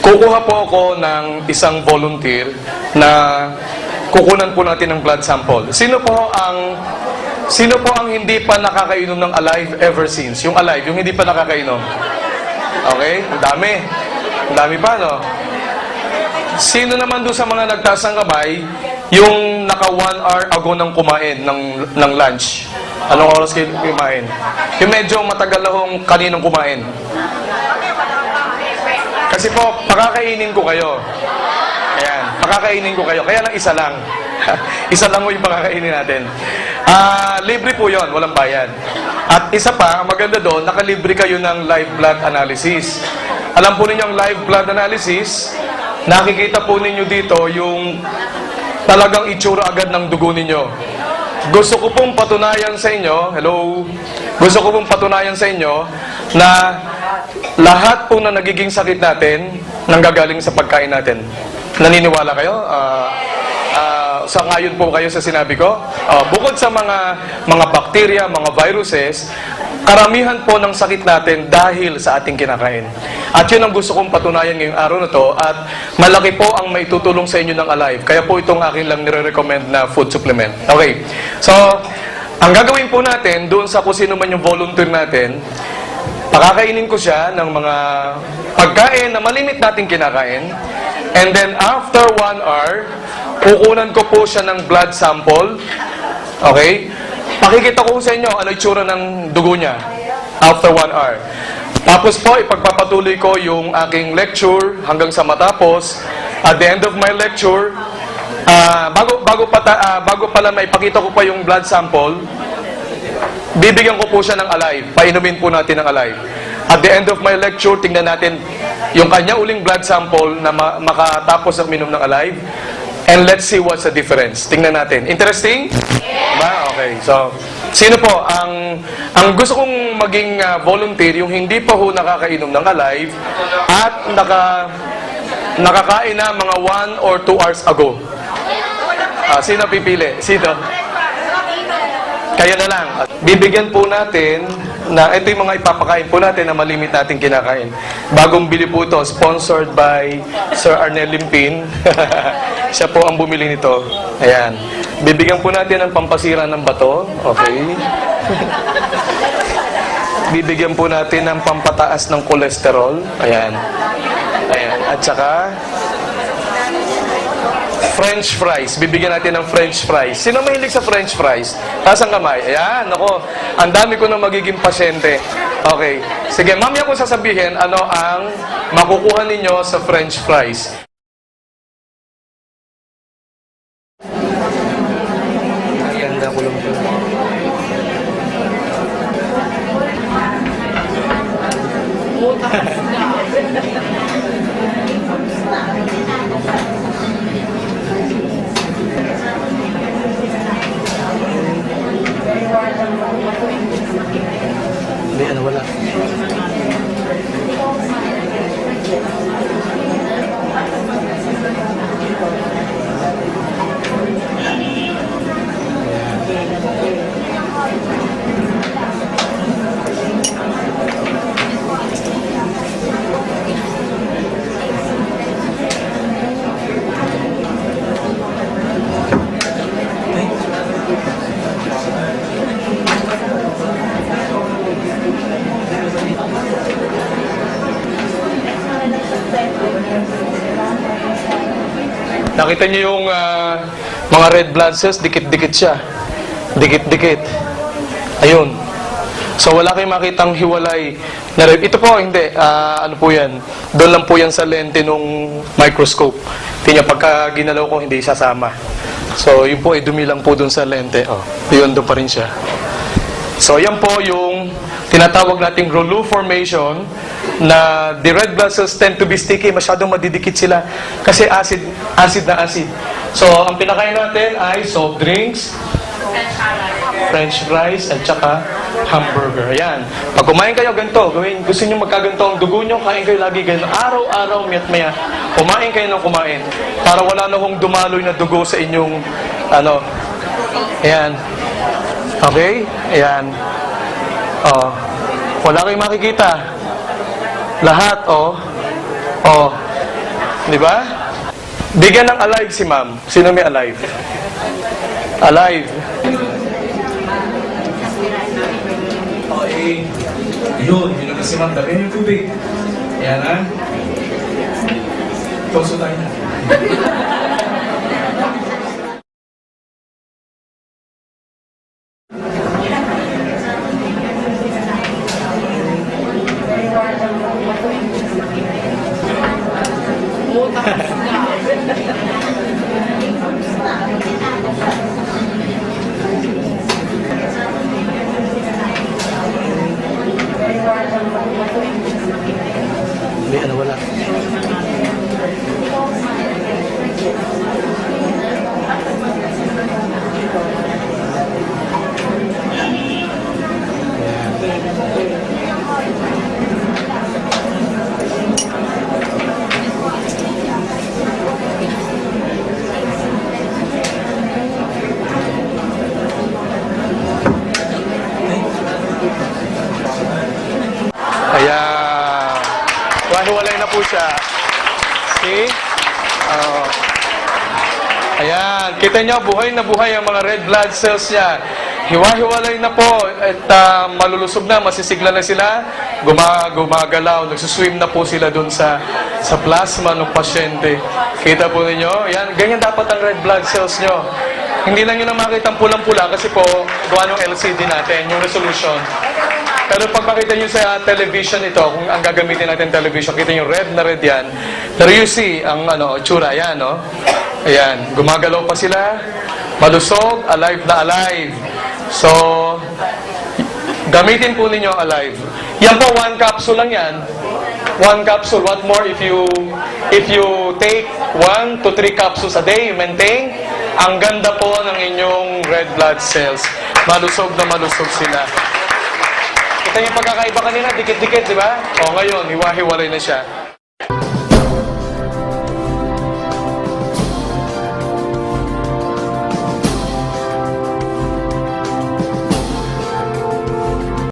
kukuha po ako ng isang volunteer na kukunan po natin ng blood sample. Sino po ang hindi pa nakakainom ng Alive ever since? Yung Alive, yung hindi pa nakakainom. Okay? Ang dami. Ang dami pa, no? Sino naman doon sa mga nagtaas ng kamay, yung naka 1 hour ago nang kumain ng lunch? Anong oras kayo kumain? Yung medyo matagal na hong kaninang kumain. Kasi po, pakakainin ko kayo. Ayan, pakakainin ko kayo. Kaya lang isa lang. Isa lang mo yung pakakainin natin. Libre po yon, walang bayad. At isa pa, ang maganda doon, nakalibre kayo ng live blood analysis. Alam po ninyo ang live blood analysis, nakikita po ninyo dito yung talagang itsura agad ng dugo ninyo. Gusto ko pong patunayan sa inyo, hello, gusto ko pong patunayan sa inyo na lahat po na nagiging sakit natin nanggagaling sa pagkain natin. Naniniwala kayo? Sangayon po kayo sa sinabi ko? Bukod sa mga bakterya, mga viruses, karamihan po ng sakit natin dahil sa ating kinakain. At yun ang gusto kong patunayan ngayong araw na to, at malaki po ang maitutulong sa inyo ng Alive. Kaya po itong akin lang nire-recommend na food supplement. Okay. So, ang gagawin po natin, doon sa kung sino man yung volunteer natin, pakakainin ko siya ng mga pagkain na malimit natin kinakain. And then, after 1 hour, kukunan ko po siya ng blood sample. Okay? Pakikita ko sa inyo ano itsura ng dugo niya after 1 hour. Tapos po, ipagpapatuloy ko yung aking lecture hanggang sa matapos. At the end of my lecture, bago pala maipakita ko pa yung blood sample, bibigyan ko po siya ng Alive. Painumin po natin ng Alive. At the end of my lecture, tingnan natin yung kanya uling blood sample na makatapos ng minom ng Alive. And let's see what's the difference. Tingnan natin. Interesting? Diba? Okay. So, sino po ang gusto kong maging volunteer, yung hindi pa ho nakakainom ng Alive at nakakain na mga 1 or 2 hours ago? Sino pipili? Sino? Kaya na lang. Bibigyan po natin na ito yung mga ipapakain po natin na malimit natin kinakain. Bagong bili po ito, sponsored by Sir Arnel Limpin. Siya po ang bumili nito. Ayan. Bibigyan po natin ng pampasira ng bato. Okay. Bibigyan po natin ng pampataas ng kolesterol. Ayan. Ayan. At saka French fries. Bibigyan natin ng French fries. Sino mahilig sa French fries? Taas ang kamay. Ayan, ako. Ang dami ko na magiging pasyente. Okay. Sige, mamaya ko sasabihin ano ang makukuha ninyo sa French fries. Ganda ko lang po. Hindi, ano, wala. Nakita niyo yung mga red blood cells, dikit-dikit siya. Dikit-dikit. Ayun. So, wala kayong makitang hiwalay na red. Ito po, hindi. Ano po yan? Doon lang po yan sa lente nung microscope. Tingnan, pagka ginalaw ko, hindi sasama. So, yun po, dumi lang po doon sa lente. Oh, yun, doon pa rin siya. So, yan po yung tinatawag nating Rouleau formation, na the red blood cells tend to be sticky, masyadong madidikit sila kasi acid na acid. So, ang pinakain natin ay soft drinks, French fries, at saka hamburger. Ayan. Pag kumain kayo ganito, gusto nyo magkaganto ang dugo nyo, kain kayo lagi ganito. Araw-araw, maya-maya, kumain kayo ng kumain. Para wala na hong dumaloy na dugo sa inyong, ayan. Okay? Ayan. Wala kayong makikita. Lahat, Di ba? Bigyan ng alive si ma'am. Sino may alive? Alive. Okay. Yun na si ma'am. Dami yung tubig. Yan ha. Toso tayo na. Hindi, ano wala. Ayan. Hiwalay na po siya. See? Ayan. Kita nyo, buhay na buhay ang mga red blood cells niya. Hiwa-hiwalay na po. At malulusog na, masisigla na sila. Gumagalaw. Nagsuswim na po sila dun sa plasma ng pasyente. Kita po ninyo? Ayan. Ganyan dapat ang red blood cells nyo. Hindi lang yun ang makita pulang-pula kasi po gawa ng LCD natin, yung resolution. Pero pag makita nyo sa television ito, kung ang gagamitin natin television, kita nyo red na red yan. Pero you see, ang tsura, yan, no? Ayan, gumagalaw pa sila, malusog, alive na alive. So, gamitin po ninyo alive. Yan po, 1 capsule lang yan. 1 capsule. What more if you take 1 to 3 capsules a day, you maintain, ang ganda po ng inyong red blood cells. Malusog na malusog sila. Kita niyo pagkakaiba kanina, dikit-dikit, di ba? O ngayon, hiwa-hiwalay na siya.